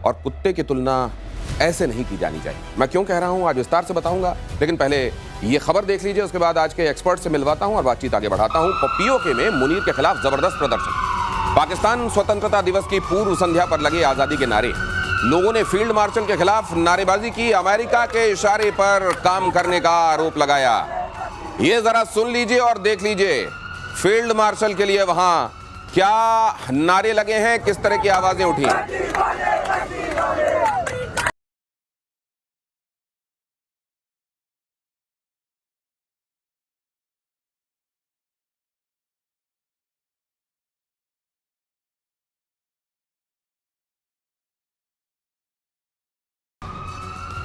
और कुत्ते की तुलना ऐसे नहीं की जानी चाहिए। मैं क्यों कह रहा हूं आज विस्तार से बताऊंगा, लेकिन पहले ये खबर देख लीजिए, उसके बाद आज के एक्सपर्ट से मिलवाता हूं और बातचीत आगे बढ़ाता हूं। पीओके में मुनीर के खिलाफ जबरदस्त प्रदर्शन। पाकिस्तान स्वतंत्रता दिवस की पूर्व संध्या पर लगे आजादी के नारे, लोगों ने फील्ड मार्शल के खिलाफ नारेबाजी की, अमेरिका के इशारे पर काम करने का आरोप लगाया। ये जरा सुन लीजिए और देख लीजिए फील्ड मार्शल के लिए वहां क्या नारे लगे हैं, किस तरह की आवाजें उठी।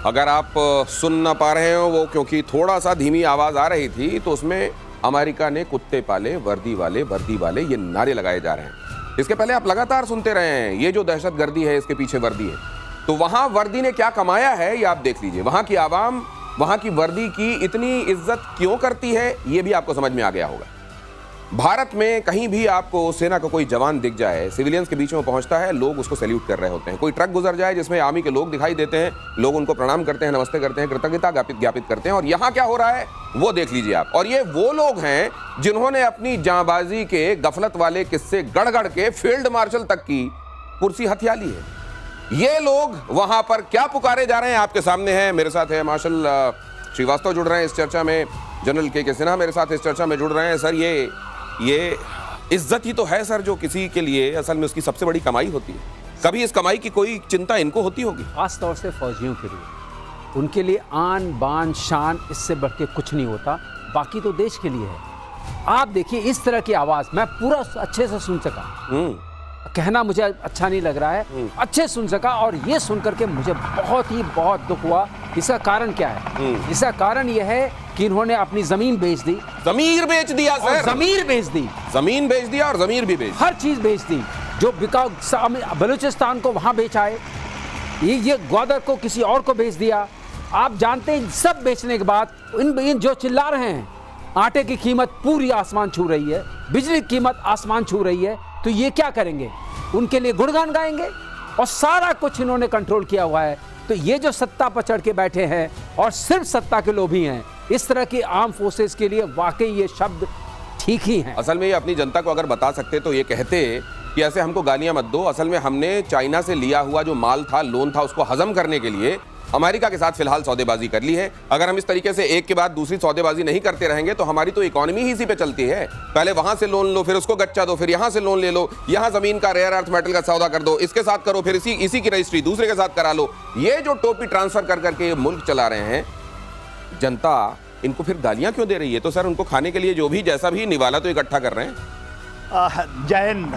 अगर आप सुन ना पा रहे हो वो क्योंकि थोड़ा सा धीमी आवाज आ रही थी, तो उसमें अमेरिका ने कुत्ते पाले वर्दी वाले ये नारे लगाए जा रहे हैं। इसके पहले आप लगातार सुनते रहे हैं ये जो दहशतगर्दी है इसके पीछे वर्दी है। तो वहां वर्दी ने क्या कमाया है ये आप देख लीजिए। वहां की आवाम वहां की वर्दी की इतनी इज्जत क्यों करती है ये भी आपको समझ में आ गया होगा। भारत में कहीं भी आपको सेना का कोई जवान दिख जाए, सिविलियंस के बीच में पहुंचता है, लोग उसको सैल्यूट कर रहे होते हैं। कोई ट्रक गुजर जाए जिसमें आर्मी के लोग दिखाई देते हैं, लोग उनको प्रणाम करते हैं, नमस्ते करते हैं, कृतज्ञता ज्ञापित करते हैं। और यहां क्या हो रहा है वो देख लीजिए आप। और ये वो लोग हैं जिन्होंने अपनी जांबाजी के गफलत वाले किस्से गढ़ के फील्ड मार्शल तक की कुर्सी हथिया ली है। ये लोग वहां पर क्या पुकारे जा रहे हैं आपके सामने है। मेरे साथ है मार्शल श्रीवास्तव जुड़ रहे हैं इस चर्चा में, जनरल के सिन्हा मेरे साथ इस चर्चा में जुड़ रहे हैं। सर ये इज्जत ही तो है सर जो किसी के लिए असल में उसकी सबसे बड़ी कमाई होती है। कभी इस कमाई की कोई चिंता इनको होती होगी? खास तौर से फौजियों के लिए, उनके लिए आन बान शान इससे बढ़ के कुछ नहीं होता। बाकी तो देश के लिए है। आप देखिए इस तरह की आवाज मैं पूरा अच्छे से सुन सका, कहना मुझे अच्छा नहीं लग रहा है, अच्छे सुन सका। और ये सुन करके मुझे बहुत दुख हुआ। इसका कारण क्या है? इसका कारण यह है कि इन्होंने अपनी जमीन बेच दी। जमीर बेच दिया सर, जमीर बेच दी, जमीन बेच दिया और जमीर भी बेच, हर चीज बेच दी। जो बिकाऊ बलूचिस्तान को वहां बेचाए, ये ग्वादर को किसी और को बेच दिया। आप जानते हैं सब बेचने के बाद इन जो चिल्ला रहे हैं, आटे की कीमत पूरी आसमान छू रही है, बिजली की कीमत आसमान छू रही है, तो ये क्या करेंगे? उनके लिए गुणगान गाएंगे। और सारा कुछ इन्होंने कंट्रोल किया हुआ है। तो ये जो सत्ता पर चढ़ के बैठे हैं और सिर्फ सत्ता के लोभी हैं, इस तरह की आर्म फोर्सेस के लिए वाकई ये शब्द ठीक ही हैं। असल में ये अपनी जनता को अगर बता सकते तो ये कहते कि ऐसे हमको गालियां मत दो। असल में हमने चाइना से लिया हुआ जो माल था, लोन था, उसको हजम करने के लिए अमेरिका के साथ फिलहाल सौदेबाजी कर ली है। अगर हम इस तरीके से एक के बाद दूसरी सौदेबाजी नहीं करते रहेंगे तो हमारी तो इकोनॉमी ही इसी पे चलती है। पहले वहां से लोन लो, फिर उसको गच्चा दो, फिर यहां से लोन ले लो, यहां जमीन का रेयर अर्थ मेटल का सौदा कर दो, इसके साथ करो, फिर इसी की रजिस्ट्री दूसरे के साथ करा लो। ये जो टोपी ट्रांसफर कर करके मुल्क चला रहे हैं, जनता इनको फिर गालियां क्यों दे रही है? तो सर उनको खाने के लिए जो भी जैसा भी निवाला तो इकट्ठा कर रहे हैं। जय हिंद।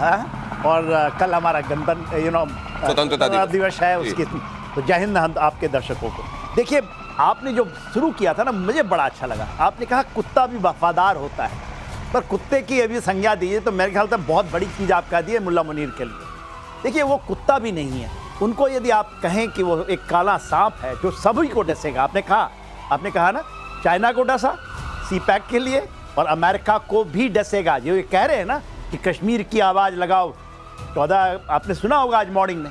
और कल हमारा स्वतंत्रता दिवस है उसकी, तो जय हिंद आपके दर्शकों को। देखिए आपने जो शुरू किया था ना, मुझे बड़ा अच्छा लगा। आपने कहा कुत्ता भी वफादार होता है, पर कुत्ते की अभी संज्ञा दीजिए तो मेरे ख्याल से बहुत बड़ी चीज़ आप कह दी है मुल्ला मुनीर के लिए। देखिए वो कुत्ता भी नहीं है। उनको यदि आप कहें कि वो एक काला सांप है जो सभी को डसेगा, आपने कहा ना, चाइना को डसा सी पैक के लिए और अमेरिका को भी डसेगा। जो ये कह रहे हैं ना कि कश्मीर की आवाज़ लगाओ, 14 आपने सुना होगा आज मॉर्निंग में,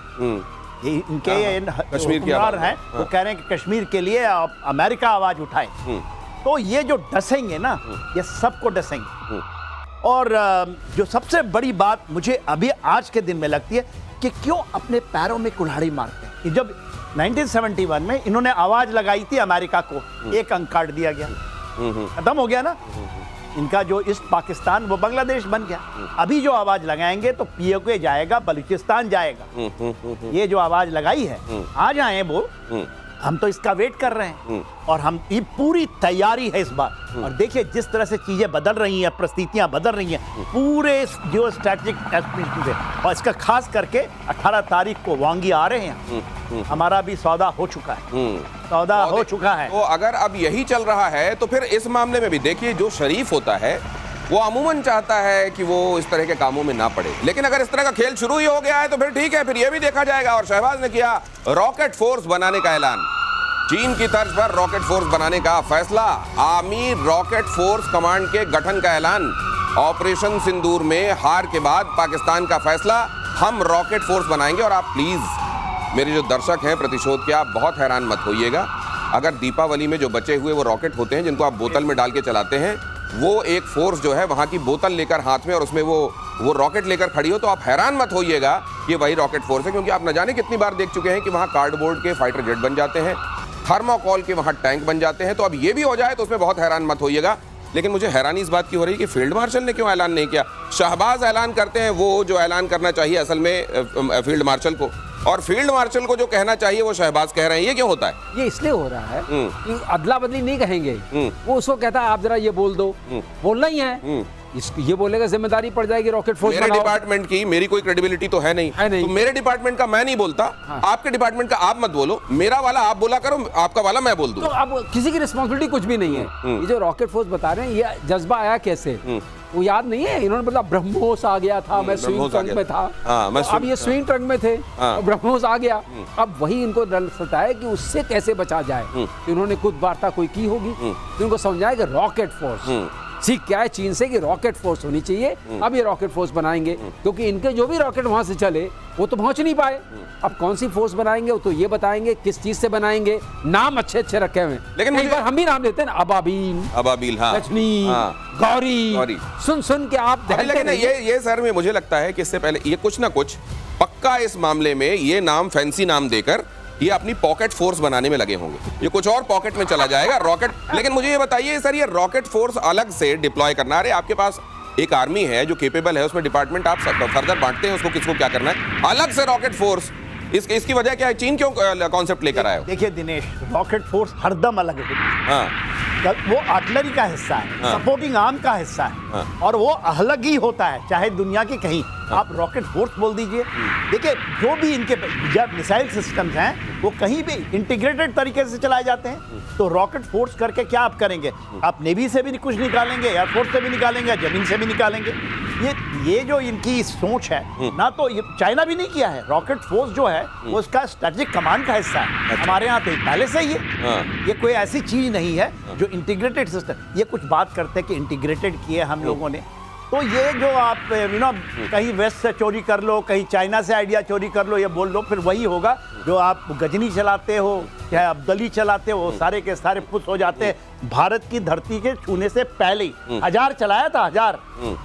ये इनके कश्मीर की आवाज़ हैं, वो कह रहे हैं कि कश्मीर के लिए अमेरिका आवाज़ उठाए। तो ये जो डसेंगे ना, ये सबको डसेंगे। और जो सबसे बड़ी बात मुझे अभी आज के दिन में लगती है कि क्यों अपने पैरों में कुल्हाड़ी मारते हैं। कि जब 1971 में इन्होंने आवाज लगाई थी अमेरिका को, एक अंक काट दिया गया, खत्म हो गया ना इनका जो ईस्ट पाकिस्तान, वो बांग्लादेश बन गया। अभी जो आवाज लगाएंगे तो पीओके जाएगा, बलूचिस्तान जाएगा। ये जो आवाज लगाई है, आ जाए वो, हम तो इसका वेट कर रहे हैं। और हम ये पूरी तैयारी है इस बार। और देखिए जिस तरह से चीजें बदल रही हैं, परिस्थितियां बदल रही हैं पूरे जियो स्ट्रैटेजिक एस्पेक्ट से। और इसका खास करके 18 तारीख को वांगी आ रहे हैं, हमारा भी सौदा हो चुका है, तो अगर अब यही चल रहा है तो फिर इस मामले में भी देखिए, जो शरीफ होता है वो अमूमन चाहता है कि वो इस तरह के कामों में ना पड़े। लेकिन अगर इस तरह का खेल शुरू ही हो गया है तो फिर ठीक है, फिर ये भी देखा जाएगा। और शहबाज ने किया रॉकेट फोर्स बनाने का ऐलान, चीन की तर्ज पर रॉकेट फोर्स बनाने का फैसला, आर्मी रॉकेट फोर्स कमांड के गठन का ऐलान। ऑपरेशन सिंदूर में हार के बाद पाकिस्तान का फैसला, हम रॉकेट फोर्स बनाएंगे और आप प्लीज मेरे जो दर्शक हैं प्रतिशोध के, आप बहुत हैरान मत होइएगा। अगर दीपावली में जो बचे हुए वो रॉकेट होते हैं जिनको आप बोतल में डाल के चलाते हैं, वो एक फोर्स जो है वहाँ की बोतल लेकर हाथ में और उसमें वो रॉकेट लेकर खड़ी हो, तो आप हैरान मत होइएगा कि वही रॉकेट फोर्स है, क्योंकि आप न जाने कितनी बार देख चुके हैं कि वहाँ कार्डबोर्ड के फाइटर जेट बन जाते हैं, थर्माकोल के वहाँ टैंक बन जाते हैं। तो अब ये भी हो जाए तो उसमें बहुत हैरान मत होइएगा। लेकिन मुझे हैरानी इस बात की हो रही है कि फील्ड मार्शल ने क्यों ऐलान नहीं किया। शहबाज ऐलान करते हैं, वो जो ऐलान करना चाहिए असल में फील्ड मार्शल को, और फील्ड मार्शल को जो कहना चाहिए वो शहबाज कह रहे हैं। ये क्यों होता है? ये इसलिए हो रहा है कि अदला बदली नहीं कहेंगे, वो उसको कहता है आप जरा ये बोल दो, बोलना ही है। ये बोलेगा जिम्मेदारी पड़ जाएगी रॉकेट फोर्स मेरे डिपार्टमेंट की मेरी कोई क्रेडिबिलिटी तो है नहीं, तो मेरे डिपार्टमेंट का मैं नहीं बोलता, आपके डिपार्टमेंट का आप मत बोलो, मेरा वाला आप बोला करो, आपका वाला मैं बोल दूं। तो अब किसी की रिस्पॉन्सिबिलिटी कुछ भी नहीं है। ये जो रॉकेट फोर्स बता रहे हैं, ये जज्बा आया कैसे, वो याद नहीं है। इन्होंने बोला ब्रह्मोस आ गया था, मैं स्विंग ट्रंक में था, अब ये स्विंग ट्रंक में थे, ब्रह्मोस आ गया। अब वही इनको डर सता है कि उससे कैसे बचा जाए। इन्होंने खुद वार्ता कोई की होगी, इनको समझाया कि रॉकेट फोर्स सीख क्या है चीन से कि रॉकेट फोर्स होनी चाहिए। अब ये रॉकेट फोर्स बनाएंगे, क्योंकि इनके जो भी रॉकेट वहां से चले वो तो पहुंच नहीं पाए। अब कौन सी फोर्स बनाएंगे वो तो ये बताएंगे, किस चीज से बनाएंगे। नाम अच्छे अच्छे रखे हुए, लेकिन कई बार हम भी नाम देते हैं ना, अबाबील, हाँ, रजनी, गौरी, सुन के आप। लेकिन ये सर में मुझे लगता है कि इससे पहले ये कुछ ना कुछ पक्का इस मामले में ये नाम, फैंसी नाम देकर ये अपनी पॉकेट फोर्स बनाने में लगे होंगे। ये कुछ और पॉकेट में चला जाएगा रॉकेट। लेकिन मुझे ये बताइए सर, ये रॉकेट फोर्स अलग से डिप्लॉय करना, अरे आपके पास एक आर्मी है जो केपेबल है, उसमें डिपार्टमेंट आप फर्दर बांटते हैं उसको, किसको क्या करना है, अलग से रॉकेट फोर्स। इसकी वजह क्या है? चीन क्यों कॉन्सेप्ट लेकर आया? देखिए दिनेश, रॉकेट फोर्स हरदम अलग है। हाँ, वो आर्टिलरी का हिस्सा है, सपोर्टिंग आर्म का हिस्सा है, और वो अलग ही होता है चाहे दुनिया की कहीं। आप रॉकेट फोर्स बोल दीजिए। देखिए जो भी इनके जब मिसाइल सिस्टम्स हैं वो कहीं भी इंटीग्रेटेड तरीके से चलाए जाते हैं। तो रॉकेट फोर्स करके क्या आप करेंगे? आप नेवी से भी कुछ निकालेंगे, एयरफोर्स से भी निकालेंगे, जमीन से भी निकालेंगे। ये जो इनकी सोच है ना, तो ये चाइना भी नहीं किया है। रॉकेट फोर्स जो है वो उसका स्ट्रेटेजिक कमांड का हिस्सा है। अच्छा। हमारे यहाँ तो पहले से ही है। ये कोई ऐसी चीज नहीं है जो इंटीग्रेटेड सिस्टम। ये कुछ बात करते हैं कि इंटीग्रेटेड किए हम लोगों ने, तो ये जो आप कहीं वेस्ट से चोरी कर लो, कहीं चाइना से आइडिया चोरी कर लो, ये बोल लो, फिर वही होगा जो आप गजनी चलाते हो, चाहे अब्दली चलाते हो, सारे के सारे पुश हो जाते हैं। भारत की धरती के छूने से पहले ही 1000 चलाया था, 1000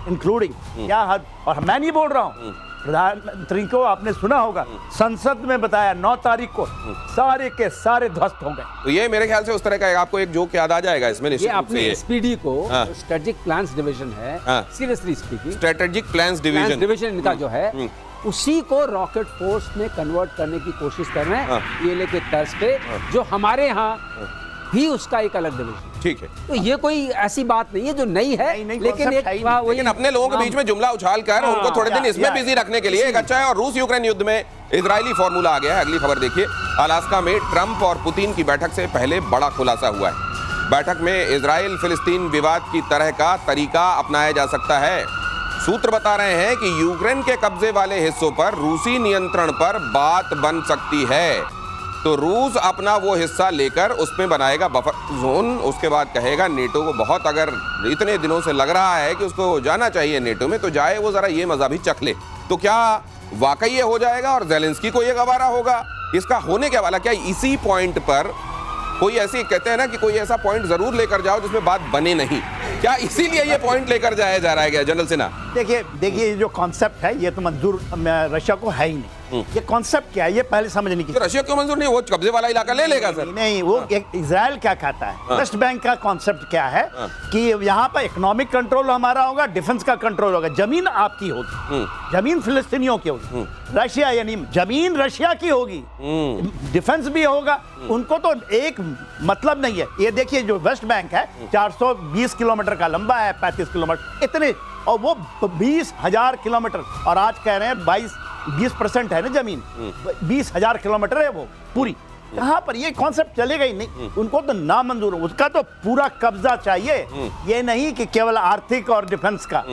इंक्लूडिंग, क्या हद। और मैं नहीं बोल रहा हूँ, प्रधानमंत्री को आपने सुना होगा, संसद में बताया 9 तारीख को सारे के सारे ध्वस्त हो गए। तो ये मेरे ख्याल से उस तरह का आपको एक जोक याद आ जाएगा इसमें। ये अपने एसपीडी को, स्ट्रेटेजिक प्लान्स डिवीजन है, seriously speaking strategic plans division इनका जो है, उसी को रॉकेट फोर्स में कन्वर्ट करने की कोशिश कर रहे हैं पीएलए के तर्ज पे, जो हमारे यहाँ भी उसका एक अलग डिवीजन। ठीक है, तो ये कोई ऐसी बात नहीं है जो नई है, लेकिन अपने लोगों के बीच में जुमला उछाल कर उनको थोड़े दिन इसमें बिजी रखने के लिए एक अच्छा है। और रूस यूक्रेन युद्ध में इजरायली फॉर्मूला आ गया है। अगली खबर देखिए, अलास्का में ट्रंप और पुतिन की बैठक से पहले बड़ा खुलासा हुआ है। बैठक में इजराइल फिलिस्तीन विवाद की तरह का तरीका अपनाया जा सकता है। सूत्र बता रहे हैं कि यूक्रेन के कब्जे वाले हिस्सों पर रूसी नियंत्रण पर बात बन सकती है। तो रूस अपना वो हिस्सा लेकर उसमें बनाएगा बफर जोन, उसके बाद कहेगा नेटो को, बहुत अगर इतने दिनों से लग रहा है कि उसको जाना चाहिए नेटो में, तो जाए वो जरा ये मजा भी चख ले। तो क्या वाकई ये हो जाएगा और ज़ेलेंस्की को ये गवारा होगा? इसका होने क्या वाला? क्या इसी पॉइंट पर कोई ऐसी, कहते हैं ना कि कोई ऐसा पॉइंट जरूर लेकर जाओ जिसमें बात बने नहीं, क्या इसीलिए ये पॉइंट लेकर जाया जा रहा है क्या जनरल सिन्हा? देखिए ये जो कॉन्सेप्ट है ये तो मंजूर रशिया को है ही नहीं। ये कॉन्सेप्ट क्या है ये पहले समझने की। तो रशिया क्यों मंजूर नहीं? वो कब्जे वाला इलाका ले लेगा सर। नहीं, वो इजराइल क्या कहता है, वेस्ट बैंक का कॉन्सेप्ट क्या है कि यहाँ पर इकोनॉमिक कंट्रोल हमारा होगा, डिफेंस का कंट्रोल होगा, जमीन आपकी होगी, जमीन फिलिस्तीनियों की होगी, रशिया यानी जमीन रशिया की होगी, डिफेंस भी होगा। उनको तो एक मतलब नहीं है। ये देखिए जो वेस्ट बैंक है 420 किलोमीटर का लंबा है, 35 किलोमीटर इतने, और वो 20,000 किलोमीटर, और आज कह रहे हैं 20% है ना जमीन, 20,000 किलोमीटर है वो पूरी। कहाँ पर ये कॉन्सेप्ट चलेगा ही नहीं। उनको तो ना मंजूर, उसका तो पूरा कब्जा चाहिए, ये नहीं कि केवल आर्थिक और डिफेंस का।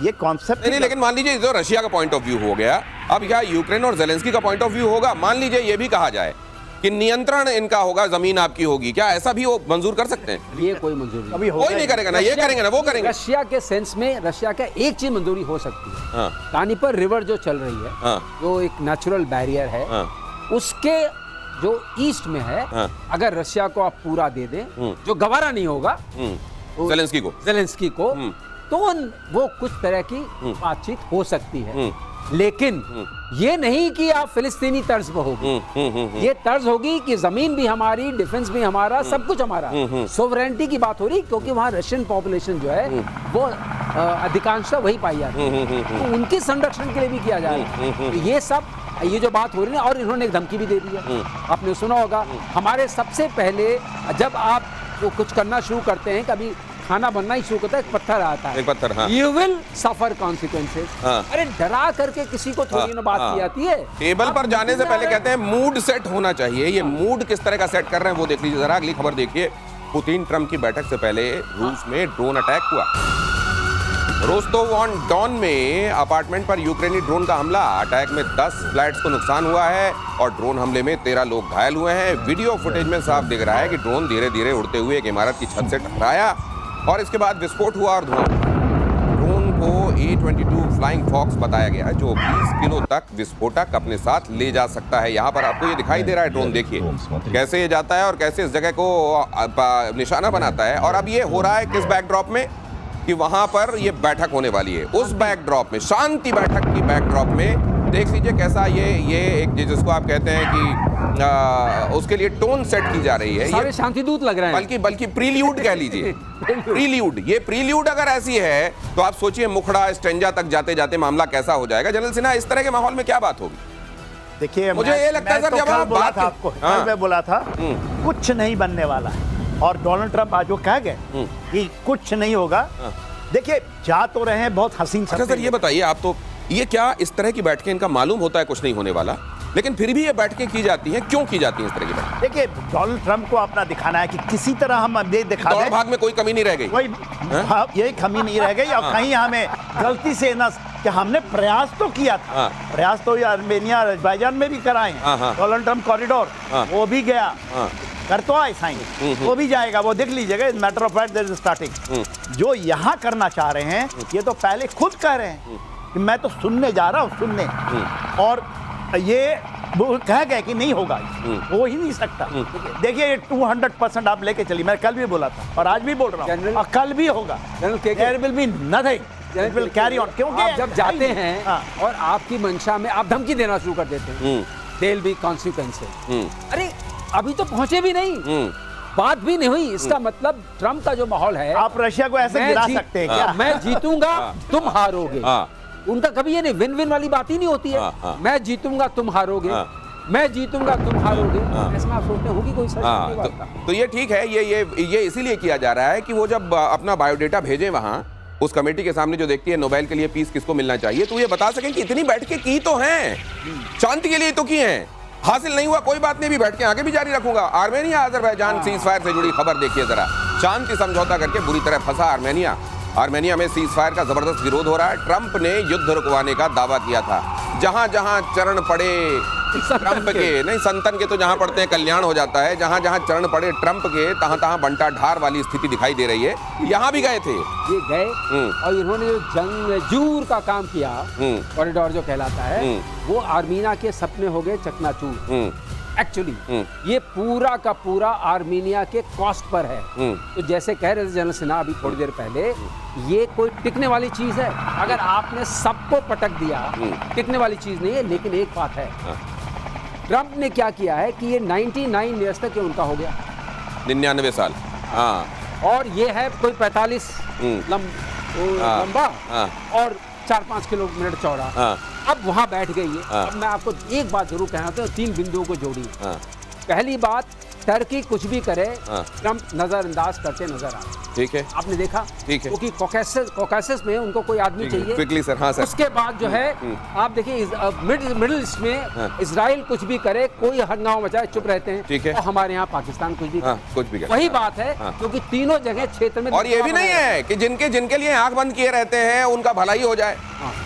ये कॉन्सेप्ट नहीं, लेकिन मान लीजिए जो रशिया का पॉइंट ऑफ व्यू हो गया, अब क्या यूक्रेन और ज़ेलेंस्की का पॉइंट ऑफ व्यू होगा? मान लीजिए ये भी कहा जाए कि नियंत्रण इनका होगा, जमीन आपकी होगी, क्या ऐसा भी वो मंजूर कर सकते हैं? ये कोई मंजूरी नहीं, कोई नहीं करेगा ना, ये करेंगे ना वो करेंगे। रशिया के सेंस में रशिया का एक चीज मंजूरी हो सकती है, पानीपत रिवर जो चल रही है, जो एक नेचुरल बैरियर है, उसके जो ईस्ट में है, हाँ। अगर रशिया को आप पूरा दे दें, जो गवारा नहीं होगा जेलेंस्की को, तो वो कुछ तरह की बातचीत हो सकती है। लेकिन ये नहीं कि आप फिलिस्तीनी तर्ज पर होगी, ये तर्ज होगी कि जमीन भी हमारी, डिफेंस भी हमारा, सब कुछ हमारा। सोवरेनिटी की बात हो रही, क्योंकि वहाँ रशियन पॉपुलेशन जो है वो अधिकांशतः वही पाई जाती है, तो उनके संरक्षण के लिए भी किया जा रहा है। तो ये सब, ये जो बात हो रही है, और इन्होंने एक धमकी भी दे दी है, आपने सुना होगा। हमारे सबसे पहले जब आप वो कुछ करना शुरू करते हैं, कभी खाना बनना ही शुरू करता है, एक पत्थर आता है, एक पत्थर, हाँ। You will suffer consequences। हाँ। अरे डरा करके किसी को थोड़ी ना बात की जाती है। टेबल पर जाने से पहले कहते हैं मूड सेट होना चाहिए। ये मूड किस तरह का सेट कर रहे हैं वो देख लीजिए जरा। अगली खबर देखिए। पुतिन ट्रंप की बैठक से पहले रूस में ड्रोन अटैक हुआ। रोस्टोव ऑन डॉन में अपार्टमेंट पर यूक्रेनी ड्रोन का हमला। अटैक में 10 फ्लैट्स को नुकसान हुआ है और ड्रोन हमले में 13 लोग घायल हुए हैं। वीडियो फुटेज में साफ दिख रहा है कि ड्रोन धीरे धीरे उड़ते हुए एक इमारत की छत से टकराया और इसके बाद विस्फोट हुआ और धुआं। ड्रोन को A-22 फ्लाइंग फॉक्स बताया गया है, जो 20 किलो तक विस्फोटक अपने साथ ले जा सकता है। यहाँ पर आपको ये दिखाई दे रहा है ड्रोन, देखिए कैसे ये जाता है और कैसे इस जगह को निशाना बनाता है। और अब ये हो रहा है किस बैकड्रॉप में, कि वहां पर ये बैठक होने वाली है। उस बैकड्रॉप में, शांति बैठक की बैकड्रॉप में देख लीजिए कैसा ये एक जिसको आप कहते हैं कि उसके लिए टोन सेट की जा रही है। सारे शांति दूत लग रहे हैं, बल्कि प्रील्यूड कह लीजिए। प्रील्यूड, ये प्रील्यूड अगर ऐसी है तो आप सोचिए मुखड़ा स्टेंजा तक जाते जाते मामला कैसा हो जाएगा। जनरल सिन्हा, इस तरह के माहौल में क्या बात होगी? देखिए, मुझे ये लगता है सर, जब आप बोला बात था आपको, हाँ। मैं बोला था कुछ नहीं बनने वाला है, और डोनाल्ड ट्रंप आज वो कह गए कि कुछ नहीं होगा। देखिए, जा तो रहे हैं बहुत हसीन। अच्छा सर, ये बताइए आप, तो ये क्या इस तरह की बैठकें, इनका मालूम होता है कुछ नहीं होने वाला, लेकिन फिर भी ये बैठकें की जाती हैं, क्यों की जाती हैं इस तरह की बैठकें? देखिए, डोनाल्ड ट्रंप को अपना दिखाना है कि किसी तरह हम ये दिखा दौड़ दें, भाग में कोई कमी नहीं रह गई। कोई यही कमी नहीं रह गई, और कहीं हमें गलती से ना, कि हमने प्रयास तो किया था, प्रयास तो आर्मेनिया, अज़रबैजान में भी कराए हैं। डोनाल्ड ट्रंप कॉरिडोर वो भी गया, कर तो आए साइन, वो भी जाएगा, वो देख लीजिएगा। Matter of fact, there is starting. जो यहाँ करना चाह रहे हैं, ये तो पहले खुद कह रहे हैं कि मैं तो सुनने जा रहा हूँ, सुनने, और ये वो कह गए कि नहीं होगा, हो ही नहीं सकता। देखिए, ये 200% आप लेके चलिए, मैं कल भी बोला था और आज भी बोल रहा हूँ, और कल भी होगा। There will be nothing, it will carry on. क्योंकि आप जब जाते हैं और आपकी मंशा में आप धमकी देना शुरू कर देते हैं, देयर विल बी कॉन्सिक्वेंसेस। अरे अभी तो पहुंचे भी नहीं, बात भी नहीं हुई, इसका मतलब ट्रंप का जो माहौल है, आप रशिया को ऐसे गिरा सकते हैं क्या? मैं जीतूंगा, तुम हारोगे। उनका कभी ये नहीं विन विन वाली बात ही नहीं होती है। मैं जीतूंगा, तुम हारोगे, मैं जीतूंगा, तुम हारोगे, ऐसा आप सोचते होगी कोई सच? तो ये ठीक है, ये इसीलिए किया जा रहा है कि वो जब अपना बायोडेटा भेजें वहां उस कमेटी के सामने जो देखती है नोबेल के लिए पीस किसको मिलना चाहिए, तो ये बता सकें कि इतनी बैठकें की तो हैं, शांति के लिए तो की हैं, हासिल नहीं हुआ कोई बात नहीं, भी बैठ के आगे भी जारी रखूंगा। आर्मेनिया अजरबैजान सीज फायर से जुड़ी खबर देखिए जरा। शांति समझौता करके बुरी तरह फंसा आर्मेनिया। आर्मेनिया में सीज फायर का जबरदस्त विरोध हो रहा है। ट्रंप ने युद्ध रुकवाने का दावा किया था। जहां जहां चरण पड़े ट्रंप के, नहीं संतन के तो जहां पड़ते हैं कल्याण हो जाता है, जहां जहां चरण पड़े ट्रंप के, तहां तहां बंटा ढार वाली स्थिति दिखाई दे रही है। यहां भी गए थे ये गए, और इन्होंने जो जंगजूर का काम किया, कॉरिडोर जो कहलाता है, वो आर्मीनिया के सपने हो गए चकनाचूर। एक्चुअली ये पूरा का पूरा आर्मीनिया के कॉस्ट पर है। तो जैसे कह रहे थे जनरल सिन्हा अभी थोड़ी देर पहले, ये कोई टिकने वाली चीज है। अगर आपने सबको पटक दिया, टिकने वाली चीज नहीं है। लेकिन एक बात है, ट्रंप ने क्या किया है कि ये 99 ईयर्स तक उनका हो गया, 99 साल, और ये है कोई 45 लंबा और 4-5 किलोमीटर चौड़ा। अब वहां बैठ गई है। अब मैं आपको एक बात जरूर कहना चाहता हूं, 3 बिंदुओं को जोड़ी। पहली बात, टर्की कुछ भी करे, ट्रंप नजरअंदाज करते नजर आ रहे। ठीक है, आपने देखा, ठीक है, क्योंकि कॉकेसस में उनको कोई आदमी चाहिए क्विकली सर। हाँ सर। उसके बाद जो है आप देखिए, मिडिल ईस्ट में इजराइल कुछ भी करे, कोई हंगामा मचाए, चुप रहते हैं। ठीक है। और हमारे यहाँ पाकिस्तान कुछ भी कुछ भी वही बात है, क्योंकि तीनों जगह क्षेत्र में। और ये भी नहीं है कि जिनके लिए आंख बंद किए रहते हैं उनका भला ही हो जाए,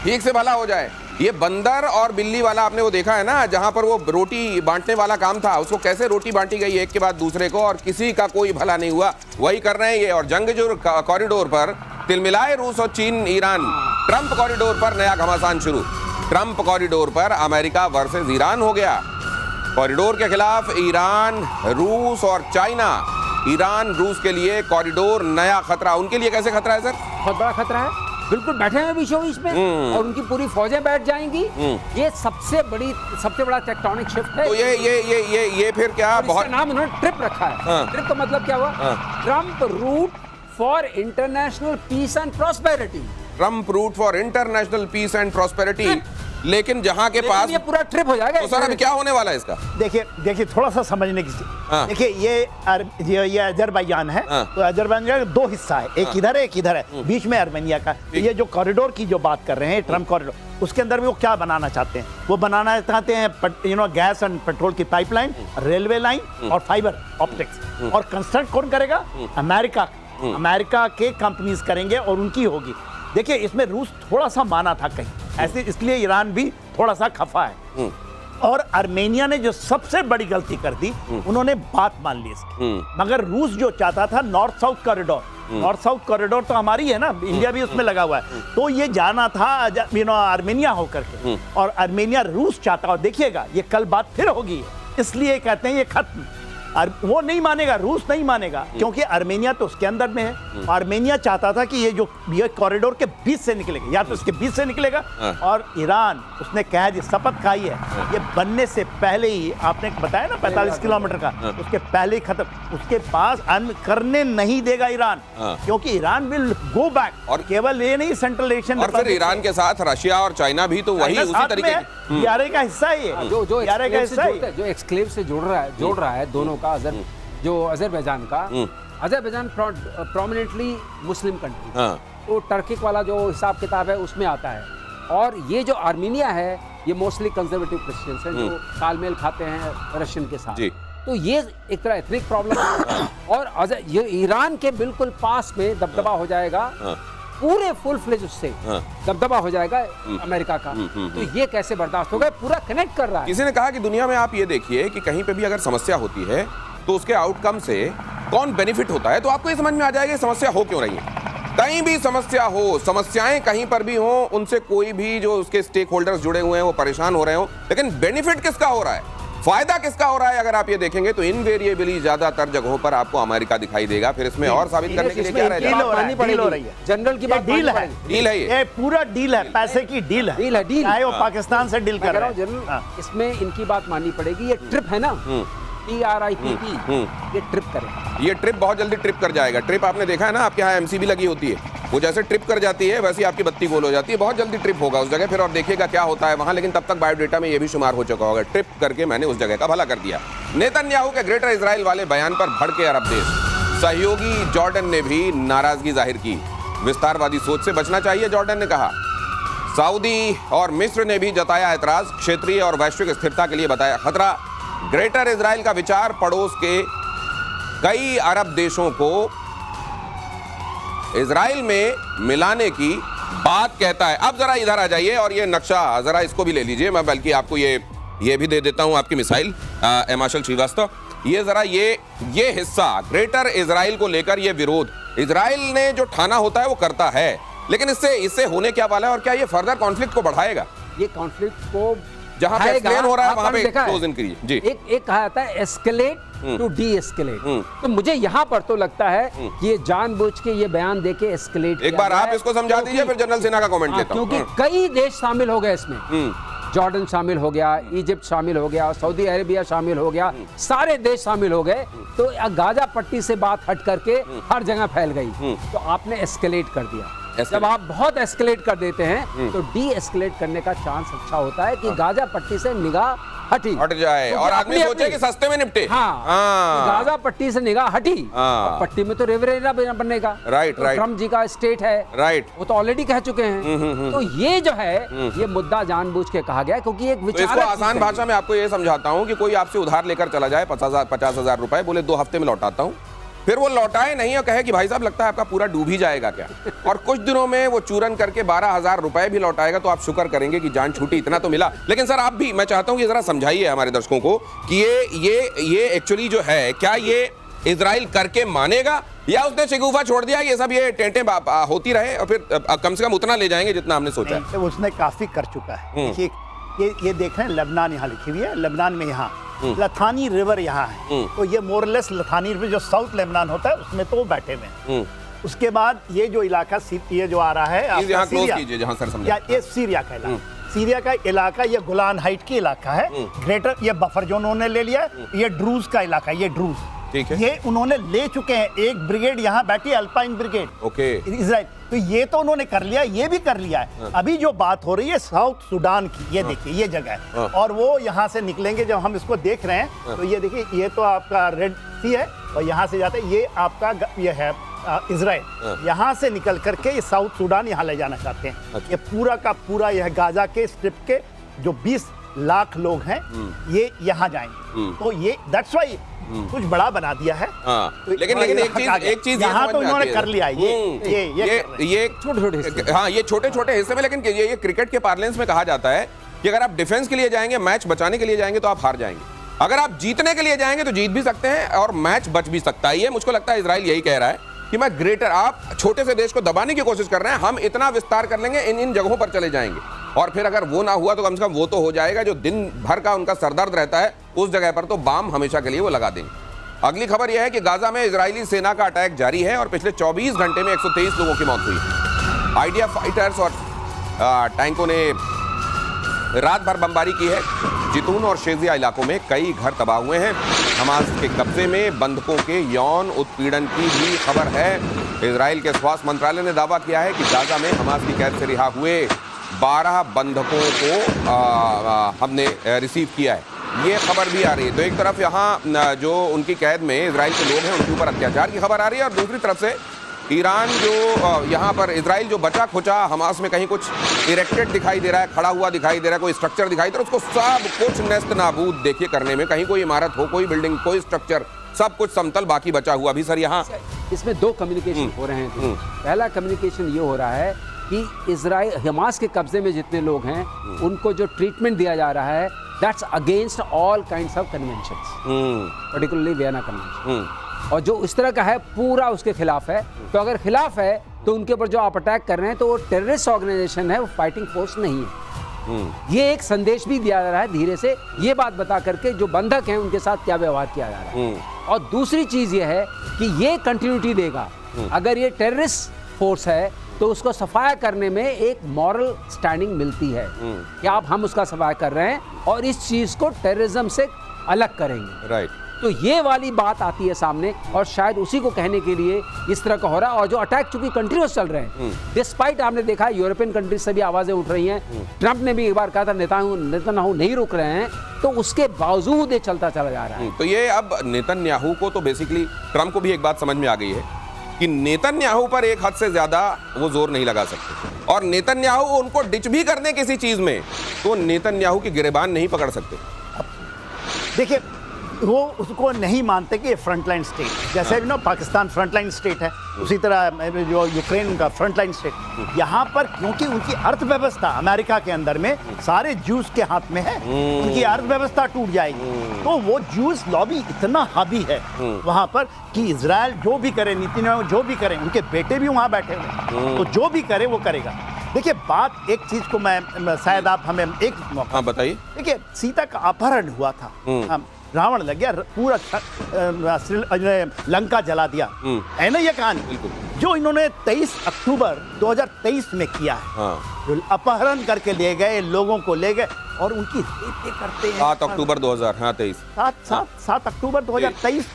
ठीक से भला हो जाए। ये बंदर और बिल्ली वाला आपने वो देखा है ना, जहां पर वो रोटी बांटने वाला काम था, उसको कैसे रोटी बांटी गई एक के बाद दूसरे को, और किसी का कोई भला नहीं हुआ। वही कर रहे हैं ये। और जंगजूर कॉरिडोर पर तिलमिलाए रूस और चीन ईरान। ट्रंप कॉरिडोर पर नया घमासान शुरू। ट्रंप कॉरिडोर पर अमेरिका वर्सेस ईरान हो गया। कॉरिडोर के खिलाफ ईरान, रूस और चाइना। ईरान रूस के लिए कॉरिडोर नया खतरा। उनके लिए कैसे खतरा है सर? बहुत बड़ा खतरा है, बिल्कुल बैठे हैं बीचों बीच में और उनकी पूरी फौजें बैठ जाएंगी। ये सबसे बड़ा टेक्टोनिक शिफ्ट है। तो ये फिर क्या बहुत नाम उन्होंने ट्रिप रखा है। हाँ। ट्रिप का मतलब क्या हुआ? Trump route for international peace and prosperity. Trump route for international peace and prosperity. लेकिन जहां के पास ये पूरा ट्रिप हो जाएगा। तो सर अभी क्या होने वाला है इसका? देखिए थोड़ा सा समझने की हाँ। देखिए ये अजरबैजान है। हाँ। तो अजरबैजान का दो हिस्सा है, एक इधर है एक इधर है, बीच में आर्मेनिया का। तो ये जो कॉरिडोर की जो बात कर रहे हैं, ट्रम्प कॉरिडोर, उसके अंदर भी वो क्या बनाना चाहते हैं? वो बनाना चाहते हैं गैस एंड पेट्रोल की पाइपलाइन, रेलवे लाइन और फाइबर ऑप्टिक्स। और कंस्ट्रक्ट कौन करेगा? अमेरिका के कंपनीज करेंगे और उनकी होगी। देखिए इसमें रूस थोड़ा सा माना था कहीं ऐसे, इसलिए ईरान भी थोड़ा सा खफा है। और आर्मेनिया ने जो सबसे बड़ी गलती कर दी, उन्होंने बात मान ली इसकी। मगर रूस जो चाहता था north south corridor, north south corridor तो हमारी है ना, इंडिया भी उसमें लगा हुआ है। तो ये जाना था आर्मेनिया होकर के, और आर्मेनिया रूस चाहता। और देखिएगा ये कल बात फिर होगी, इसलिए कहते हैं ये खत्म। वो नहीं मानेगा, रूस नहीं मानेगा, क्योंकि आर्मेनिया तो उसके अंदर में है। आर्मेनिया चाहता था कि ये कॉरिडोर के बीच से निकलेगा, या तो इसके बीच से निकलेगा। और ईरान उसने कहा, शपथ खाई है, ये बनने से पहले ही, आपने बताया ना 45 किलोमीटर का, उसके पहले ही खत्म। उसके पास करने नहीं देगा ईरान, क्योंकि ईरान विल गो बैक। और केवल ये नहीं, सेंट्रल एशियन, और फिर ईरान के साथ रशिया और चाइना भी तो वही उसी तरीके यारे का हिस्सा है। जो एक्सक्लेव से जोड़ रहा है दोनों का, जो अजरबैजान का, अजरबैजान प्रोमिनेंटली मुस्लिम कंट्री, तो टर्किक वाला जो हिसाब किताब है उसमें आता है। और ये जो आर्मीनिया है, ये मोस्टली कंजर्वेटिव क्रिश्चियंस हैं जो तालमेल खाते हैं रशियन के साथ। तो ये एक तरह एथनिक प्रॉब्लम है। और ये ईरान के बिल्कुल पास में दबदबा हो जाएगा, पूरे फुल फ्लेज उससे दबदबा हो जाएगा अमेरिका का। तो ये कैसे बर्दाश्त होगा? पूरा कनेक्ट कर रहा है। किसी ने कहा कि दुनिया में आप ये देखिए कि कहीं पे भी अगर समस्या होती है तो उसके आउटकम से कौन बेनिफिट होता है, तो आपको ये समझ में आ जाएगा समस्या हो क्यों रही है। कहीं भी समस्या हो, समस्याएं कहीं पर भी हो, उनसे कोई भी जो उसके स्टेक होल्डर्स जुड़े हुए हैं वो परेशान हो रहे हो, लेकिन बेनिफिट किसका हो रहा है, फायदा किसका हो रहा है? अगर आप ये देखेंगे तो इनवेरिएबली ज्यादातर जगहों पर आपको अमेरिका दिखाई देगा। फिर इसमें और साबित करने के लिए क्या रह डील हो रही है, जनरल की बात, डील है, डील है, ये पूरा डील है, पैसे की डील है, चाहे वो पाकिस्तान से डील कर रहा है। जनरल, इसमें इनकी बात माननी पड़ेगी। ये ट्रिप है ना, TRIPP, ये ट्रिप करेगा। ये ट्रिप बहुत जल्दी ट्रिप कर जाएगा। ट्रिप आपने देखा है ना, आपके यहाँ MCB लगी होती है, वो जैसे ट्रिप कर जाती है वैसे आपकी बत्ती गोल हो जाती है। बहुत जल्दी ट्रिप होगा उस जगह फिर, और देखिएगा क्या होता है वहां। लेकिन तब तक बायोडेटा में ये भी शुमार हो चुका होगा, ट्रिप करके मैंने उस जगह का भला कर दिया। नेतन्याहू के ग्रेटर इजराइल वाले बयान पर भड़के अरब देश। सहयोगी जॉर्डन ने भी नाराजगी जाहिर की। विस्तारवादी सोच से बचना चाहिए, जॉर्डन ने कहा। सऊदी और मिस्र ने भी जताया एतराज। क्षेत्रीय और वैश्विक स्थिरता के लिए बताया खतरा। ग्रेटर इजराइल का विचार पड़ोस के कई अरब देशों को इजराइल में मिलाने की बात कहता है। अब जरा इधर आ जाइए और ये नक्शा जरा इसको भी ले लीजिए। मैं बल्कि आपको ये भी दे देता हूं, आपकी मिसाइल मार्शल श्रीवास्तव। ये जरा ये हिस्सा ग्रेटर इजराइल को लेकर ये विरोध इजराइल ने जो ठाना होता है वो करता है, लेकिन इससे होने क्या वाला है और क्या ये फर्दर कॉन्फ्लिक्ट को बढ़ाएगा? ये कॉन्फ्लिक्ट को जहां पे एक्सप्लेन हो रहा है वहां पे क्लोज इनक्रीज जी। एक कहा जाता है एस्केलेट टू डी एस्केलेट। तो मुझे यहाँ पर तो लगता है कि ये जानबूझ के ये बयान देके एस्केलेट। एक बार आप इसको समझा दीजिए, फिर जनरल सिन्हा का कमेंट लेता हूं। क्योंकि कई देश शामिल हो गए इसमें, जॉर्डन शामिल हो गया, इजिप्ट शामिल हो गया, सऊदी अरेबिया शामिल हो गया, सारे देश शामिल हो गए। तो गाजा पट्टी से बात हट करके हर जगह फैल गई। तो आपने एस्केलेट कर दिया। जब आप बहुत एस्केलेट कर देते हैं तो डी एस्केलेट करने का चांस अच्छा होता है कि गाजा पट्टी से निगाह हट जाए और आदमी सोचे कि सस्ते में निपटे। गाजा पट्टी से निगाह हटी, पट्टी में तो रिवरेरा बनेगा। राइट। ट्रम्प जी का स्टेट है, राइट, वो तो ऑलरेडी कह चुके हैं। तो ये जो है ये मुद्दा जानबूझ के कहा गया, क्योंकि एक विचार। इसको आसान भाषा में आपको ये समझाता हूँ कि कोई आपसे उधार लेकर चला जाए 50,000 रुपए, बोले 2 हफ्ते में लौटाता हूँ, फिर वो लौटाए नहीं और कहे कि भाई साहब लगता है आपका पूरा डूब ही जाएगा क्या, और कुछ दिनों में वो चूरन करके 12,000 रुपए भी लौटाएगा, तो आप शुक्र करेंगे कि जान छूटी, इतना तो मिला। लेकिन सर आप भी, मैं चाहता हूं कि जरा समझाइए हमारे दर्शकों को कि ये एक्चुअली जो है, क्या ये इजराइल करके मानेगा या उसने शिगुफा छोड़ दिया, ये सब ये टेंटें होती रहे और फिर कम से कम उतना ले जाएंगे जितना हमने सोचा है? उसने काफी कर चुका है। देखिए ये देख रहे हैं, लेबनान यहाँ लिखी हुई है, लेबनान में यहाँ लथानी रिवर यहाँ है। तो ये मोरलेस लथानी रिवर जो साउथ लेबनान होता है उसमें तो वो बैठे हुए हैं। उसके बाद ये जो इलाका ये जो आ रहा है यहाँ क्लोज कीजिए जहाँ सर समझा, ये सीरिया का इलाका, सीरिया का इलाका, ये गोलान हाइट की इलाका है। ग्रेटर ये बफर जोन उन्होंने ले लिया, ये ड्रूज का इलाका, ये ड्रूज, ठीक है, ये उन्होंने ले चुके हैं। एक ब्रिगेड यहाँ बैठी है, अल्पाइन ब्रिगेड, ओके, इजराइल। तो ये तो उन्होंने कर लिया, ये भी कर लिया है। अभी जो बात हो रही है साउथ सुडान की, ये देखिए ये जगह है, और वो यहाँ से निकलेंगे। जब हम इसको देख रहे हैं तो ये देखिए, ये तो आपका रेड सी है, और यहाँ से जाते हैं, ये आपका ये है इजराइल। यहाँ से निकल करके ये साउथ सुडान यहाँ ले जाना चाहते हैं। अच्छा। ये पूरा का पूरा यह गाजा के स्ट्रिप के जो 20 लाख लोग हैं ये यहाँ जाएंगे। तो ये दैट्स वाई कुछ बड़ा बना दिया है। हाँ, तो लेकिन एक चीज यहाँ तो इन्होंने कर लिया है, ये छोटे-छोटे हाँ, ये छोटे-छोटे हिस्से में। लेकिन ये क्रिकेट के पार्लेंस में कहा जाता है कि अगर आप डिफेंस के लिए जाएंगे, मैच बचाने के लिए जाएंगे तो आप हार जाएंगे। अगर आप जीतने के लिए जाएंगे तो जीत भी सकते हैं और मैच बच भी सकता है। ये मुझको लगता है इजराइल यही कह रहा है कि मैं ग्रेटर, आप छोटे से देश को दबाने की कोशिश कर रहे हैं, हम इतना विस्तार कर लेंगे, इन जगहों पर चले जाएंगे, और फिर अगर वो ना हुआ तो कम से कम वो तो हो जाएगा जो दिन भर का उनका सरदर्द रहता है, उस जगह पर तो बाम हमेशा के लिए वो लगा देंगे। अगली खबर यह है कि गाजा में इजरायली सेना का अटैक जारी है और पिछले 24 घंटे में 123 लोगों की मौत हुई। आईडीएफ फाइटर्स और टैंकों ने रात भर बमबारी की है। जितून और शेजिया इलाकों में कई घर तबाह हुए हैं। हमास के कब्जे में बंधकों के यौन उत्पीड़न की भी खबर है। इजराइल के स्वास्थ्य मंत्रालय ने दावा किया है कि गाजा में हमास की कैद से रिहा हुए 12 बंधकों को हमने रिसीव किया है। ये खबर भी आ रही है। तो एक तरफ यहाँ जो उनकी कैद में इजराइल के लोग हैं उनके ऊपर अत्याचार की खबर आ रही है, और दूसरी तरफ से ईरान जो यहाँ पर इजराइल जो बचा खुचा हमास में कहीं कुछ इरेक्टेड दिखाई दे रहा है, खड़ा हुआ दिखाई दे रहा है, कोई स्ट्रक्चर दिखाई दे रहा है, उसको सब कुछ नेस्त नाबूद देखिए करने में, कहीं कोई इमारत हो, कोई बिल्डिंग, कोई स्ट्रक्चर, सब कुछ समतल बाकी बचा हुआ। अभी सर यहाँ इसमें दो कम्युनिकेशन हो रहे हैं। पहला कम्युनिकेशन ये हो रहा है कि इजराइल हमास के कब्जे में जितने लोग हैं उनको जो ट्रीटमेंट दिया जा रहा है that's against all kinds of conventions, particularly Vienna convention, और जो इस तरह का है पूरा उसके खिलाफ है। तो अगर खिलाफ है तो उनके ऊपर जो आप अटैक कर रहे हैं तो वो टेररिस्ट ऑर्गेनाइजेशन है, वो फाइटिंग फोर्स नहीं है। ये एक संदेश भी दिया जा रहा है धीरे से, ये बात बता करके जो बंधक हैं उनके साथ क्या व्यवहार किया जा रहा है। और दूसरी चीज ये है कि ये कंटिन्यूटी देगा। अगर ये टेररिस्ट फोर्स है तो उसको सफाया करने में एक मॉरल स्टैंडिंग मिलती है कि आप हम उसका सफाया कर रहे हैं और इस चीज को टेररिज्म से अलग करेंगे। राइट। तो ये वाली बात आती है सामने, और शायद उसी को कहने के लिए इस तरह का हो रहा है। और जो अटैक चूंकि कंटिन्यूस चल रहे हैं, डिस्पाइट आपने देखा यूरोपियन कंट्रीज से भी आवाजें उठ रही हैं। ट्रंप ने भी एक बार कहा था नेतन्याहू नहीं रुक रहे हैं, तो उसके बावजूद ये चलता चला जा रहा है। तो ये अब नेतन्याहू को तो बेसिकली ट्रंप को भी एक बात समझ में आ गई है कि नेतन्याहू पर एक हद से ज्यादा वो जोर नहीं लगा सकते, और नेतन्याहू उनको डिच भी करने किसी चीज में तो नेतन्याहू की गिरेबान नहीं पकड़ सकते। देखिए वो उसको नहीं मानते कि ये फ्रंटलाइन स्टेट, जैसे ना पाकिस्तान फ्रंटलाइन स्टेट है, उसी तरह जो यूक्रेन का फ्रंटलाइन स्टेट। यहाँ पर क्योंकि उनकी अर्थव्यवस्था अमेरिका के अंदर में सारे जूस के हाथ में है, उनकी अर्थव्यवस्था टूट जाएगी। तो वो जूस लॉबी इतना हावी है वहाँ पर कि इजराइल जो भी करे, नेतन्याहू जो भी करे, उनके बेटे भी वहाँ बैठे हुए, तो जो भी करे वो करेगा। देखिए बात एक चीज को मैं शायद आप हमें एक मौका बताइए। देखिए सीता का अपहरण हुआ था, रावण लग गया, पूरा लंका जला दिया, है ना ये कहानी जो इन्होंने 23 अक्टूबर 2023 में किया है। जो अपहरण करके ले गए, लोगों को ले गए और उनकी रेप करते हैं। 7 अक्टूबर 2023 7 अक्टूबर 2023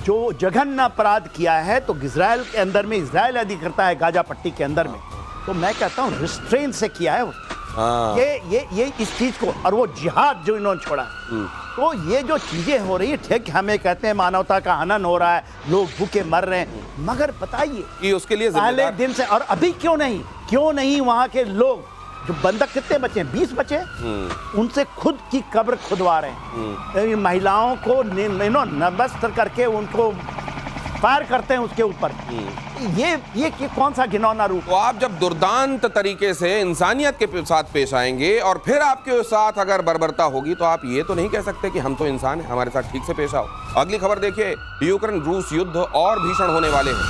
जो जघन्य अपराध किया है। तो इजराइल के अंदर में, इजराइल यदि करता है गाजा पट्टी के अंदर में, तो मैं कहता हूँ रिस्ट्रेन से किया है ये इस चीज को, और वो जिहाद जो इन्होंने छोड़ा। तो ये जो चीजें हो रही है, ठीक, हमें कहते हैं मानवता का हनन हो रहा है, लोग भूखे मर रहे हैं, मगर बताइए ये उसके लिए पहले दिन से और अभी क्यों नहीं वहां के लोग जो बंधक कितने बचे, 20 बचे, उनसे खुद की कब्र खुदवा रहे हैं। महिलाओं को नबस्त्र करके उनको फायर करते हैं उसके ऊपर। ये कौन सा घिनौना रूप। तो आप जब दुर्दांत तरीके से इंसानियत के साथ पेश आएंगे और फिर आपके साथ अगर बर्बरता होगी तो आप ये तो नहीं कह सकते कि हम तो इंसान हैं, हमारे साथ ठीक से पेश आओ। अगली खबर देखिए, यूक्रेन रूस युद्ध और भीषण होने वाले हैं।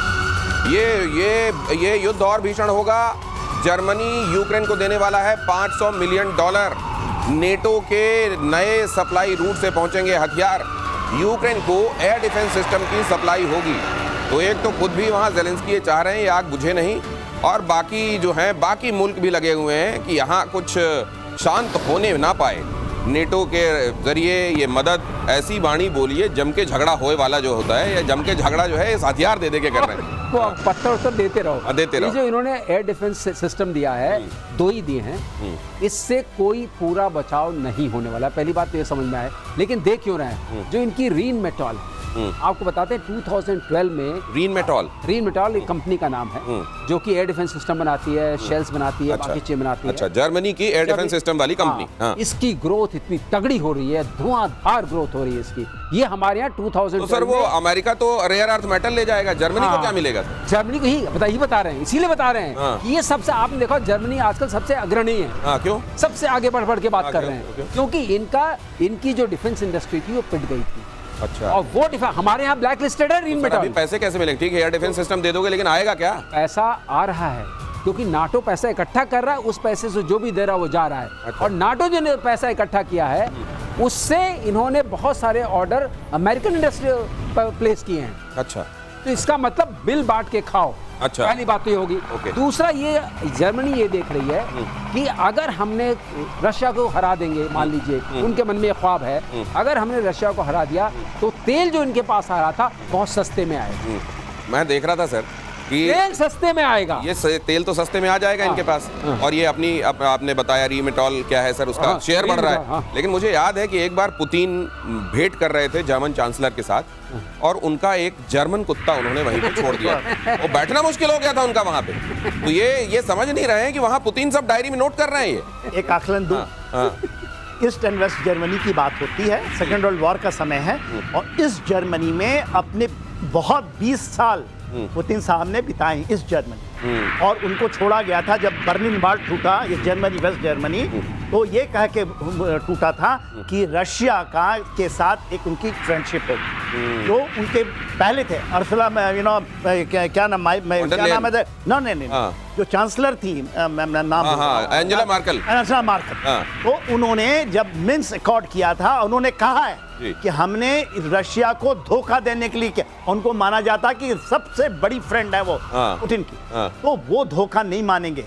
ये युद्ध और भीषण होगा। जर्मनी यूक्रेन को देने वाला है $500 मिलियन। नेटो के नए सप्लाई रूट से पहुंचेंगे हथियार, यूक्रेन को एयर डिफेंस सिस्टम की सप्लाई होगी। तो एक तो खुद भी वहां ज़ेलेंस्की ये चाह रहे हैं ये आग बुझे नहीं, और बाकी जो हैं बाकी मुल्क भी लगे हुए हैं कि यहाँ कुछ शांत होने ना पाए। नेटो के जरिए ये मदद ऐसी वाणी बोलिए जम के झगड़ा होए वाला जो होता है, ये जम के झगड़ा जो है इस हथियार दे दे के कर रहे हैं। वो पत्थर उत्तर देते रहो, देते रहो। ये जो इन्होंने एयर डिफेंस सिस्टम दिया है, 2 ही दिए हैं, इससे कोई पूरा बचाव नहीं होने वाला। पहली बात तो ये समझ में आए, लेकिन देख क्यों रहे हैं, जो इनकी रीन मेटॉल, आपको बताते हैं 2012 में रीन मेटॉल एक कंपनी का नाम है जो कि एयर डिफेंस सिस्टम बनाती है, शेल्स बनाती है, बाकी चीजें बनाती है। अच्छा, जर्मनी की एयर डिफेंस सिस्टम वाली कंपनी। हाँ, इसकी ग्रोथ इतनी तगड़ी हो रही है, धुआंधार ग्रोथ हो रही है इसकी। ये हमारे यहाँ 2012 तो सर वो अमेरिका तो रेयर अर्थ मेटल ले जाएगा, जर्मनी को क्या मिलेगा सर? जर्मनी को ही बता रहे हैं, इसीलिए बता रहे हैं कि ये सबसे, आपने देखा जर्मनी आजकल सबसे अग्रणी है। क्यों? सबसे आगे बढ़ के बात कर रहे हैं, क्योंकि इनकी जो डिफेंस इंडस्ट्री थी वो पिट गई थी। अच्छा, और वो हमारे यहाँ ब्लैक लिस्टेड है रीन मेटल। अभी पैसे कैसे मिलेंगे? ठीक है एयर डिफेंस सिस्टम दे दोगे, लेकिन आएगा क्या? पैसा आ रहा है, क्योंकि नाटो पैसा इकट्ठा कर रहा है, उस पैसे से जो भी दे रहा है वो जा रहा है। अच्छा। और नाटो जो ने पैसा इकट्ठा किया है उससे इन्होंने बहुत सारे ऑर्डर अमेरिकन इंडस्ट्री प्लेस किए हैं। अच्छा, तो इसका मतलब बिल बांट के खाओ। अच्छा, पहली बात तो ये होगी। दूसरा, ये जर्मनी ये देख रही है कि अगर हमने रशिया को हरा देंगे, मान लीजिए उनके मन में ये ख्वाब है, अगर हमने रशिया को हरा दिया तो तेल जो इनके पास आ रहा था बहुत सस्ते में आएगा। मैं देख रहा था सर कि तेल सस्ते में आएगा, ये तेल तो सस्ते में आ जाएगा इनके पास। और ये आपने बताया रीमेटॉल क्या है सर, उसका शेयर बढ़ रहा है। लेकिन मुझे याद है कि एक बार पुतिन भेंट कर रहे थे जर्मन चांसलर के साथ, और उनका एक जर्मन कुत्ता उन्होंने वहीं पे छोड़ दिया। वो बैठना मुश्किल हो गया था उनका वहां पे। तो ये समझ नहीं रहे हैं कि वहां पुतिन सब डायरी में नोट कर रहे हैं। ये एक आकलन दूं, ईस्ट एंड वेस्ट जर्मनी की बात होती है, सेकेंड वर्ल्ड वॉर का समय है, और इस जर्मनी में अपने बहुत 20 साल पुतिन साहब ने बिताए इस जर्मनी, और उनको छोड़ा गया था जब बर्लिन वॉल टूटा, ये जर्मनी वेस्ट जर्मनी, तो ये कह के टूटा था कि रशिया के साथ एक उनकी फ्रेंडशिप होगी। जो उनके पहले थे अर्सुला, क्या नाम है, नहीं, जो चांसलर थी, नाम एंजेला मार्केल। तो उन्होंने जब मिन्स अकॉर्ड किया था, उन्होंने कहा है कि हमने रशिया को धोखा देने के लिए किया। उनको माना जाता कि सबसे बड़ी फ्रेंड है वो पुतिन की, तो वो धोखा नहीं मानेंगे।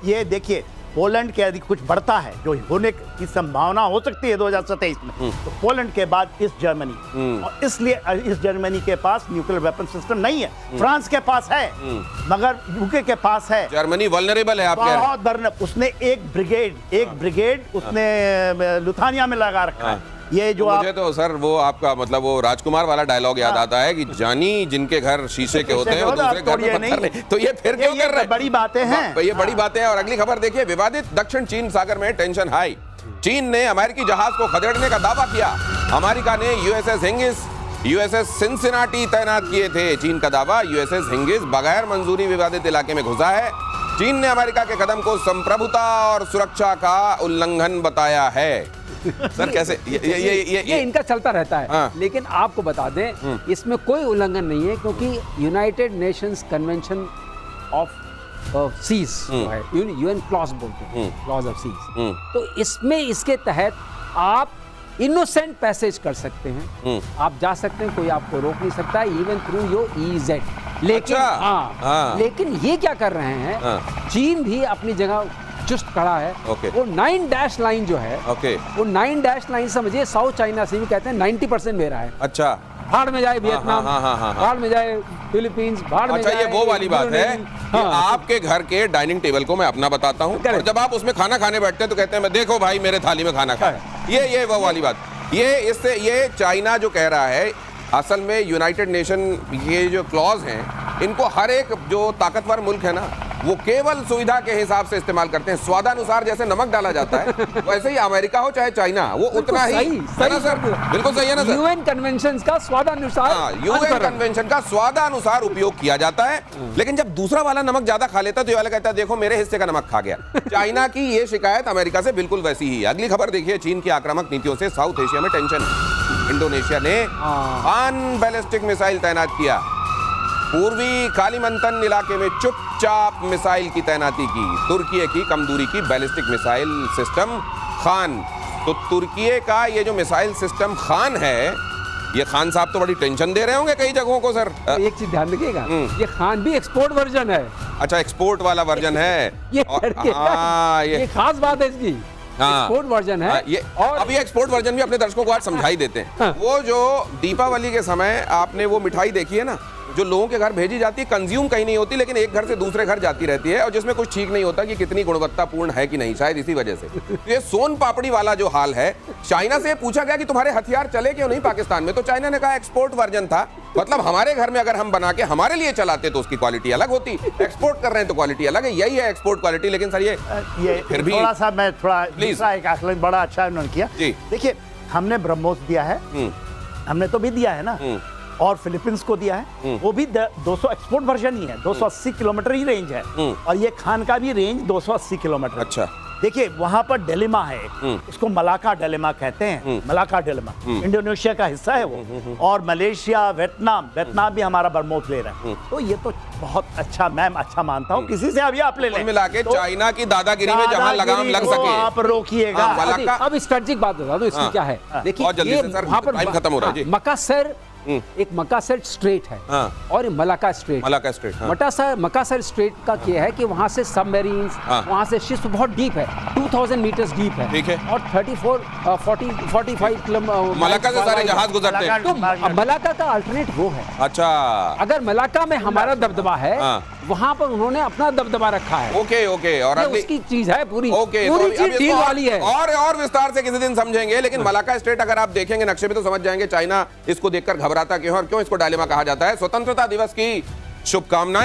ये देखिए, पोलैंड के यदि कुछ बढ़ता है, जो होने की संभावना हो सकती है 2027 में, तो पोलैंड के बाद इस जर्मनी, और इसलिए इस जर्मनी के पास न्यूक्लियर वेपन सिस्टम नहीं है। फ्रांस के पास है, मगर यूके के पास है। जर्मनी वल्नरेबल है, आप कह रहे हैं? बहुत। उसने एक ब्रिगेड उसने लुथानिया में लगा रखा है। ये जो मुझे तो सर वो आपका मतलब वो राजकुमार वाला डायलॉग याद आता है कि जानी जिनके घर शीशे के होते हैं वो दूसरे घर में पत्थर नहीं। तो ये फिर क्यों कर रहे हैं? बड़ी बातें हैं, ये बड़ी बातें हैं। और अगली खबर देखिए, विवादित दक्षिण चीन सागर में टेंशन हाई। चीन ने अमेरिकी जहाज को खदेड़ने का दावा किया। अमेरिका ने यूएसएस हिंगिस, यूएसएस सिंसिनाटी तैनात किए थे। चीन का दावा, यूएसएस हिंगिस बगैर मंजूरी विवादित इलाके में घुसा है। चीन ने अमेरिका के कदम को संप्रभुता और सुरक्षा का उल्लंघन बताया है। सर कैसे ये इनका चलता रहता है। लेकिन आपको बता दें, इसमें कोई उल्लंघन नहीं है, क्योंकि United Nations convention of seas है, यूएन क्लॉज बोलते हैं, क्लॉज ऑफ सीज। तो इसमें इसके तहत आप इनोसेंट पैसेज कर सकते हैं, आप जा सकते हैं, कोई आपको रोक नहीं सकता, इवन थ्रू योर EEZ। लेकिन लेकिन ये क्या कर रहे हैं, चीन भी अपनी जगह चुस्त खड़ा है। वो 9 डैश लाइन जो है, वो 9 डैश लाइन समझिए, साउथ चाइना से भी कहते हैं 90% मेरा है। अच्छा, भाड़ में जाए वियतनाम, भाड़ में जाए फिलीपींस, भाड़ में जाए। ये वो वाली बात है कि आपके घर के डाइनिंग टेबल को मैं अपना बताता हूँ, और जब आप उसमें खाना खाने बैठते हैं तो कहते हैं मैं देखो भाई मेरे थाली में खाना खा। ये वो वाली बात। ये चाइना जो कह रहा है, असल में यूनाइटेड नेशन ये जो क्लॉज हैं, इनको हर एक जो ताकतवर मुल्क है ना, वो केवल सुविधा के हिसाब से इस्तेमाल करते हैं। स्वादानुसार जैसे नमक डाला जाता है, वैसे ही अमेरिका हो चाहे चाइना, वो उतना ही है ना सर? बिल्कुल सही है ना सर? यूएन कन्वेंशन का स्वादानुसार, यूएन कन्वेंशन का स्वादानुसार उपयोग किया जाता है। लेकिन जब दूसरा वाला नमक ज्यादा खा लेता है तो ये वाला कहता है देखो मेरे हिस्से का नमक खा गया। चाइना की ये शिकायत अमेरिका से बिल्कुल वैसी ही है। अगली खबर देखिए, चीन की आक्रामक नीतियों से साउथ एशिया में टेंशन। इंडोनेशिया ने बैलिस्टिक मिसाइल तैनात किया। पूर्वी कालीमंतन इलाके में चुपचाप मिसाइल की तैनाती की। तुर्की की कम दूरी की बैलिस्टिक मिसाइल सिस्टम खान तो तुर्की का ये जो मिसाइल सिस्टम खान है, ये खान साहब तो बड़ी टेंशन दे रहे होंगे कई जगहों को सर। एक चीज ध्यान रखिएगा, ये खान भी एक्सपोर्ट वर्जन है। अच्छा, एक्सपोर्ट वाला वर्जन है। ये और- करके हाँ, ये खास बात है इसकी। हाँ। एक्सपोर्ट वर्जन है। ये और अभी एक्सपोर्ट वर्जन भी अपने दर्शकों को आज समझाई देते हैं। हाँ। वो जो दीपावली के समय आपने वो मिठाई देखी है ना, जो लोगों के घर भेजी जाती है, कंज्यूम कहीं नहीं होती लेकिन एक घर से दूसरे घर जाती रहती है, और जिसमें कुछ ठीक नहीं होता कि कितनी गुणवत्तापूर्ण है कि नहीं, शायद इसी वजह से। तो ये सोन पापड़ी वाला जो हाल है, चाइना से पूछा गया कि तुम्हारे हथियार चले क्यों नहीं पाकिस्तान में, तो चाइना ने कहा एक्सपोर्ट वर्जन था, मतलब हमारे घर में अगर हम बना के हमारे लिए चलाते तो उसकी क्वालिटी अलग होती, एक्सपोर्ट कर रहे हैं तो क्वालिटी अलग है। यही है एक्सपोर्ट क्वालिटी। लेकिन सर ये फिर भी थोड़ा सा मैं थोड़ा Please. दूसरा एक आकलन बड़ा अच्छा उन्होंने किया। जी। देखिए, हमने ब्रह्मोस दिया है, हमने तो भी दिया है ना, और फिलीपींस को दिया है, वो भी 200 एक्सपोर्ट वर्जन ही है, 280 किलोमीटर ही रेंज है, और ये खान का भी रेंज 280 किलोमीटर। अच्छा। देखिए, वहां पर डिलेमा है, इसको मलाका डिलेमा कहते हैं, मलाका डिलेमा, इंडोनेशिया का हिस्सा है वो, और मलेशिया, वियतनाम भी हमारा ब्रह्मोस ले रहा है। तो ये तो बहुत अच्छा, मैं अच्छा मानता हूँ, किसी से अभी आप ले लें। मिला के तो चाइना की दादागिरी में जहां लगाम दादागिरी लग को सके आप रोकिएगा। हाँ, मलाका- अब स्ट्रेटेजिक बात बता दो इसकी हाँ। क्या है। देखिए, बहुत जल्दी ये से सर, वहाँ पर टाइम खत्म हो रहा है, जी। मकासर, एक मकासर स्ट्रेट है, हाँ। और ये मलाका स्ट्रेट। मलाका स्ट्रेट, हाँ। मकासर स्ट्रेट का क्या है कि वहां से सबमरीन्स, हाँ। वहां से शिप्स बहुत डीप है, 2000 मीटर्स डीप है, ठीक है। और 45 किलोमीटर मलाका से सारे जहाज गुजरते हैं। तो मलाका का अल्टरनेट वो है। अच्छा, अगर मलाका में हमारा दबदबा है, हाँ। वहां पर उन्होंने अपना दबदबा रखा है। Okay okay. और ये अगली उसकी चीज है पूरी। ओके, तो पूरी अब चीज इसको डील वाली है। और विस्तार से किसी दिन समझेंगे। लेकिन मलाका स्ट्रेट अगर आप देखेंगे नक्शे में तो समझ जाएंगे चाइना इसको देखकर घबराता क्यों है और क्यों इसको डायलेमा कहा जाता है। स्वतंत्रता दिवस की शुभकामनाएं।